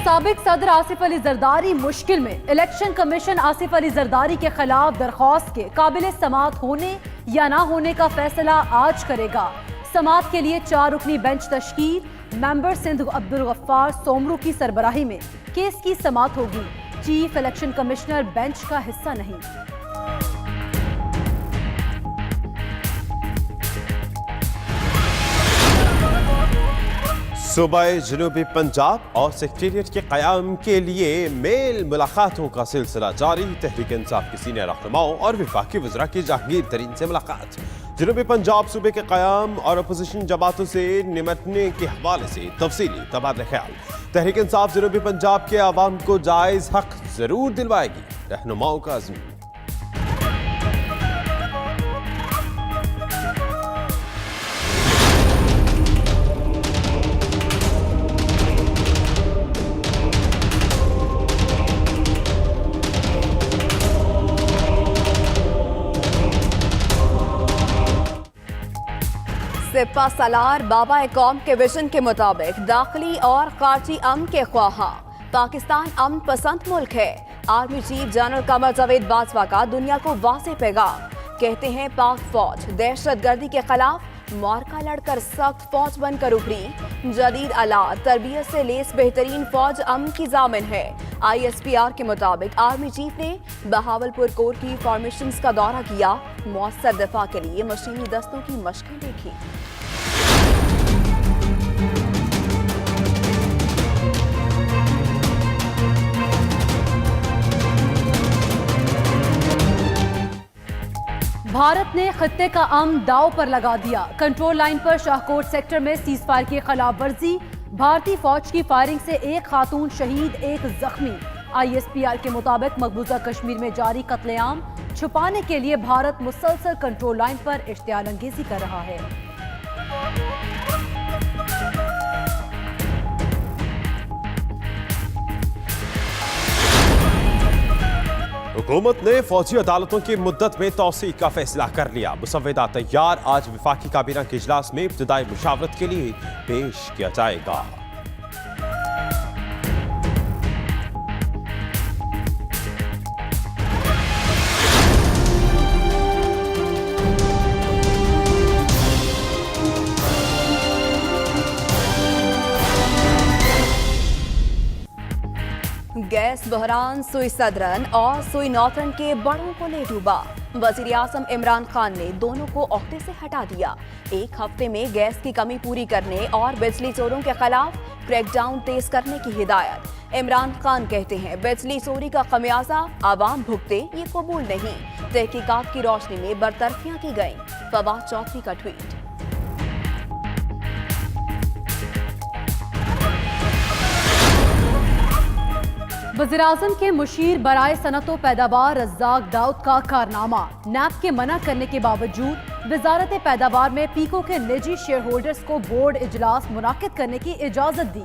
साबिक सदर आसिफ अली जरदारी मुश्किल में। इलेक्शन कमीशन आसिफ अली जरदारी के खिलाफ दरख्वास्त के काबिल समाअत होने या ना होने का फैसला आज करेगा। समाअत के लिए 4 रुकनी बेंच तश्कील। मेंबर सिंध अब्दुल गफ्फार सोमरू की सरबराही में केस की समाअत होगी। चीफ इलेक्शन कमिश्नर बेंच का हिस्सा नहीं। सूबाए जनूबी पंजाब और सेक्रेटेरिएट के क़याम के लिए मेल मुलाकातों का सिलसिला जारी। तहरीक इंसाफ के सीनियर रहनुमाओं और वफाकी वज़रा की जहांगीर तरीन से मुलाकात। जनूबी पंजाब सूबे के क़याम और अपोजिशन जमातों से निमटने के हवाले से तफसीली तबादला ख्याल। तहरीक इंसाफ जनूबी पंजाब के आवाम को जायज़ हक जरूर दिलवाएगी, रहनुमाओं का अज़्म। सिपा सलार बाबा कौम के विजन के मुताबिक दाखिली और खारजी अमन के ख्वाहा। पाकिस्तान अमन पसंद मुल्क है। Army chief general Qamar Javed Bajwa का दुनिया को वाज़ेह पैगाम। कहते हैं पाक फौज दहशतगर्दी के खिलाफ मार्का लड़कर सख्त फौज बनकर उभरी। जदीद आलात तरबियत से लेस बेहतरीन फौज अमन की जामिन है। ISPR के मुताबिक आर्मी चीफ ने बहावलपुर कोर की फॉर्मेशंस का दौरा किया। मौसर दफा के लिए मशीनी दस्तों की मशकें देखी। भारत ने खत्ते का अमन दाव पर लगा दिया। कंट्रोल लाइन पर शाहकोट सेक्टर में सीजफायर की खिलाफ वर्जी। भारतीय फौज की फायरिंग से 1 खातून शहीद, 1 जख्मी। ISPR के मुताबिक मकबूजा कश्मीर में जारी कत्लेआम छुपाने के लिए भारत मुसलसल कंट्रोल लाइन पर इश्तियाल अंगेजी कर रहा है। हुकूमत ने फौजी अदालतों की मुद्दत में तौसी का फैसला कर लिया। मुसव्वदा तैयार, आज वफाकी काबीना के इजलास में इब्तिदाई मुशावरत के लिए पेश किया जाएगा। गैस बहरान सुई सदरन और सुई नॉर्थन के बड़ों को ले डूबा। वजीर आज़म इमरान खान ने दोनों को ओहदे से हटा दिया। 1 हफ्ते में गैस की कमी पूरी करने और बिजली चोरों के खिलाफ क्रैकडाउन तेज करने की हिदायत। इमरान खान कहते हैं बिजली चोरी का खमियाजा आवाम भुगते ये कबूल नहीं। तहकीकात की रोशनी में बरतरफियां की गईं। फवाद चौधरी का ट्वीट। वज़ीर-ए-आज़म के मुशीर बराए सनत व पैदावार रज़्ज़ाक दाऊद का कारनामा। नैब के मना करने के बावजूद वजारत पैदावार में पीको के निजी शेयर होल्डर्स को बोर्ड इजलास मुनाकिद करने की इजाज़त दी।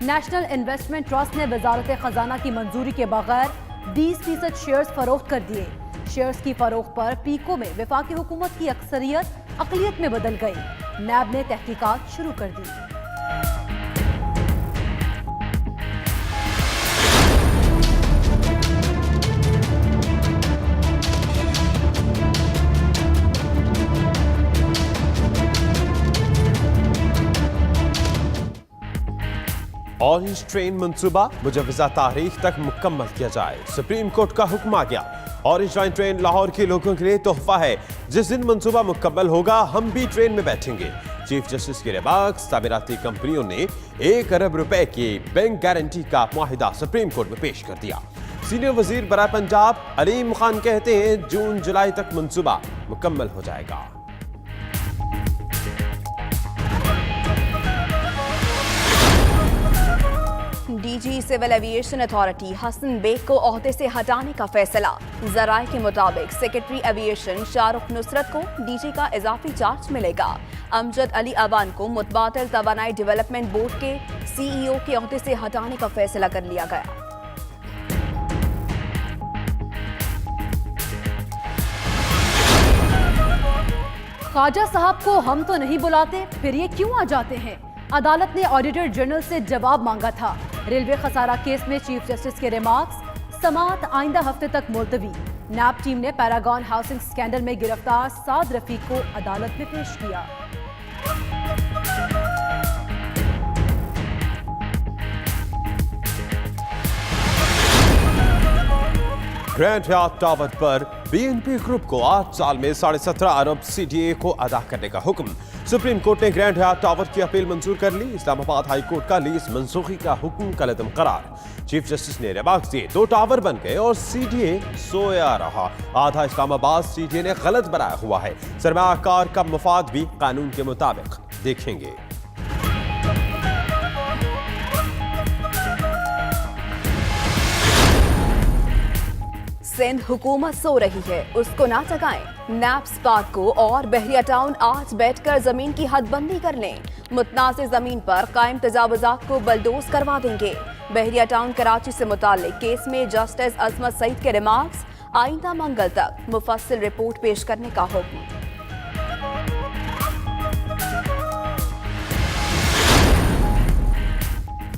नेशनल इन्वेस्टमेंट ट्रस्ट ने वजारत खजाना की मंजूरी के बगैर 20% शेयर्स फरोख्त कर दिए। शेयर्स की फरोख्त पर पीको में वफाकी हुकूमत की अक्सरियत अक़लियत में बदल गई। नैब ने तहकीकात शुरू कर दी। ऑरेंज ट्रेन मंसूबा मुजवजा तारीख तक मुकम्मल किया जाए। सुप्रीम कोर्ट का हुक्म आ गया। ऑरेंज लाइन ट्रेन लाहौर के लोगों के लिए तोहफा है। जिस दिन मंसूबा मुकम्मल होगा हम भी ट्रेन में बैठेंगे। चीफ जस्टिस के रिबाक्स तामीराती कंपनियों ने 1 अरब रुपए की बैंक गारंटी का मुआहिदा सुप्रीम कोर्ट में पेश कर दिया। सीनियर वजीर बराए पंजाब अलीम खान कहते हैं जून जुलाई तक मंसूबा मुकम्मल हो जाएगा। DG civil aviation authority Hasan Beg को ओहदे से हटाने का फैसला। जराये के मुताबिक सेक्रेटरी एविएशन शाहरुख नुसरत को DG का इजाफी चार्ज मिलेगा। अमजद अली अवान को मुतबादिल तवानाई डेवलपमेंट बोर्ड के CEO के ओहदे से हटाने का फैसला कर लिया गया। ख्वाजा साहब को हम तो नहीं बुलाते, फिर ये क्यों आ जाते हैं? अदालत ने ऑडिटर जनरल से जवाब मांगा था। रेलवे खसारा केस में चीफ जस्टिस के रिमार्क्स, समाअत आइंदा हफ्ते तक मुलतवी। नैप टीम ने पैरागॉन हाउसिंग स्कैंडल में गिरफ्तार साद रफीक को अदालत में पेश किया। ग्रैंड हयात टावर पर बीएनपी ग्रुप को 8 साल में 17.5 अरब सीडीए को अदा करने का हुक्म। सुप्रीम कोर्ट ने ग्रैंड हयात टावर की अपील मंजूर कर ली। इस्लामाबाद हाई कोर्ट का लीज मंसूखी का हुक्म कलअदम करार। चीफ जस्टिस ने रिमार्क्स दिए, 2 टावर बन गए और सीडीए सोया रहा। आधा इस्लामाबाद सीडीए ने गलत बनाया हुआ है। सरमायाकार का मुफाद भी कानून के मुताबिक देखेंगे। सिंध हुकूमत सो रही है, उसको ना जगाएं। नैप्स पार्क को और बहरिया टाउन आज बैठकर जमीन की हदबंदी कर लें। मुतनाज़ जमीन पर कायम तजावुजात को बलडोज करवा देंगे। बहरिया टाउन कराची से मुताल्लिक केस में जस्टिस अजमत सईद के रिमार्क्स, आइंदा मंगल तक मुफस्सिल रिपोर्ट पेश करने का हुक्म।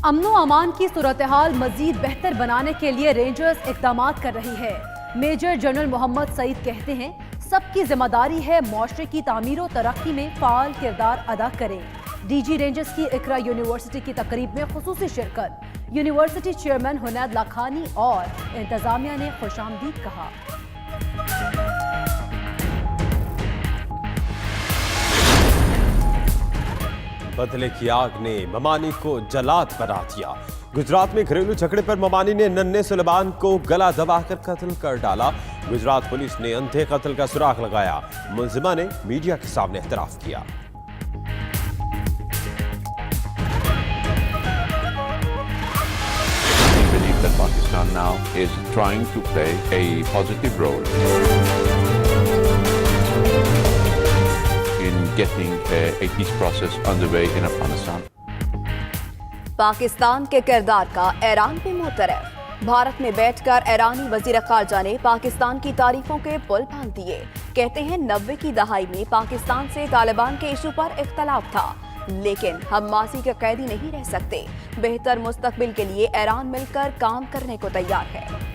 अमनो अमान की सूरत हाल मजीद बेहतर बनाने के लिए रेंजर्स इकदाम कर रही है। मेजर जनरल मोहम्मद सईद कहते हैं, सबकी जिम्मेदारी है मुआशरे की तामीर और तरक्की में फाल किरदार अदा करें। डीजी रेंजर्स की इकरा यूनिवर्सिटी की तकरीब में खुसूसी शिरकत। यूनिवर्सिटी चेयरमैन हुनैद लाखानी और इंतजामिया ने खुशामदीद कहा। बदले की आग ने ममानी को जलाद बना दिया। गुजरात में घरेलू झगड़े पर ममानी ने नन्हे सुलेमान को गला दबाकर कत्ल कर डाला। गुजरात पुलिस ने अंधे कत्ल का सुराग लगाया। मुलजिमा ने मीडिया के सामने एतराफ किया। We believe that Pakistan now is trying to play a positive role in getting a peace process underway in Afghanistan. Pakistan के किरदार का ईरान पे मुतरफ। भारत में बैठकर ईरानी वजीर खारजा ने पाकिस्तान की तारीफों के पुल बांध दिए। कहते हैं 90 की दहाई में पाकिस्तान से तालिबान के इशू पर इख्तलाफ था, लेकिन हम माजी के कैदी नहीं रह सकते। बेहतर मुस्तकबिल के लिए ईरान मिलकर काम करने को तैयार है।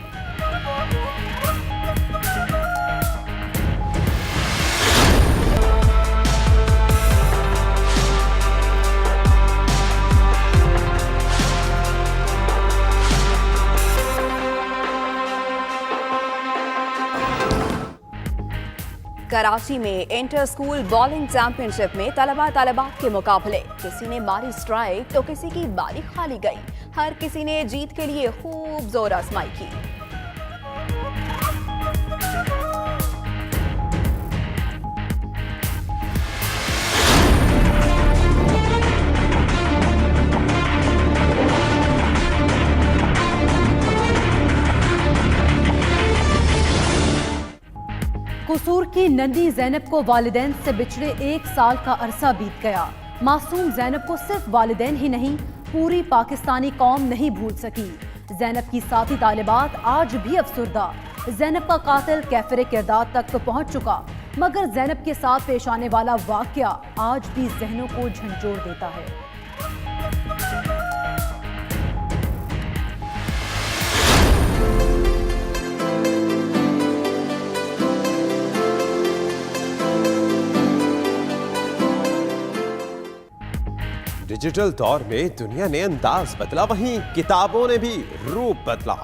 कराची में इंटर स्कूल बॉलिंग चैंपियनशिप में तलबा तलबात के मुकाबले। किसी ने मारी स्ट्राइक तो किसी की बारी खाली गई। हर किसी ने जीत के लिए खूब जोर आजमाई की। कसूर की नन्ही ज़ैनब को वालिदैन से बिछड़े 1 साल का अरसा बीत गया। मासूम ज़ैनब को सिर्फ वालिदैन ही नहीं, पूरी पाकिस्तानी कौम नहीं भूल सकी। ज़ैनब की साथी तालिबात आज भी अफसुर्दा। ज़ैनब का कातिल कैफिर किरदार तक तो पहुंच चुका, मगर ज़ैनब के साथ पेश आने वाला वाकया आज भी जहनों को झंझोड़ देता है। डिजिटल दौर में दुनिया ने अंदाज बदला, वहीं किताबों ने भी रूप बदला।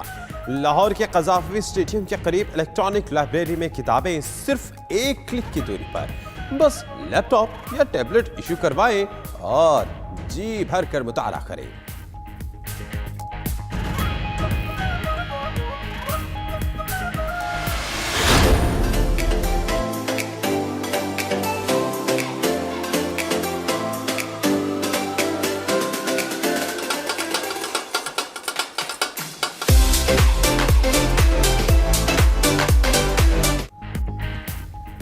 लाहौर के कज़ाफ़वी स्टेडियम के करीब इलेक्ट्रॉनिक लाइब्रेरी में किताबें सिर्फ 1 क्लिक की दूरी पर। बस लैपटॉप या टैबलेट इशू करवाएं और जी भर कर मुताला करें।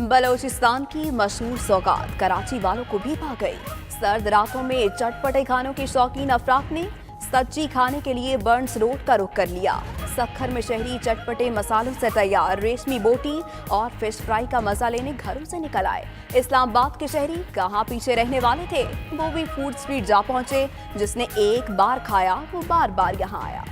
बलोचिस्तान की मशहूर सौगात कराची वालों को भी भा गई। सर्द रातों में चटपटे खानों के शौकीन अफराद ने सच्ची खाने के लिए बर्न्स रोड का रुख कर लिया। सक्खर में शहरी चटपटे मसालों से तैयार रेशमी बोटी और फिश फ्राई का मजा लेने घरों से निकल आए। इस्लामाबाद के शहरी कहाँ पीछे रहने वाले थे, वो भी फूड स्ट्रीट जा पहुंचे। जिसने एक बार खाया वो बार बार यहाँ आया।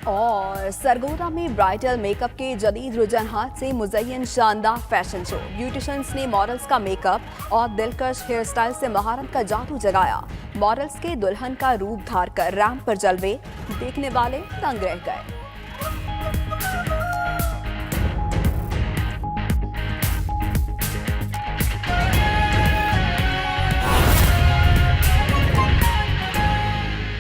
और सरगोदा में ब्राइडल मेकअप के जदीद रुझानात से मुज़य्यन शानदार फैशन शो। ब्यूटिशियंस ने मॉडल्स का मेकअप और दिलकश हेयर स्टाइल से महारत का जादू जगाया। मॉडल्स के दुल्हन का रूप धार कर रैंप पर जलवे, देखने वाले दंग रह गए।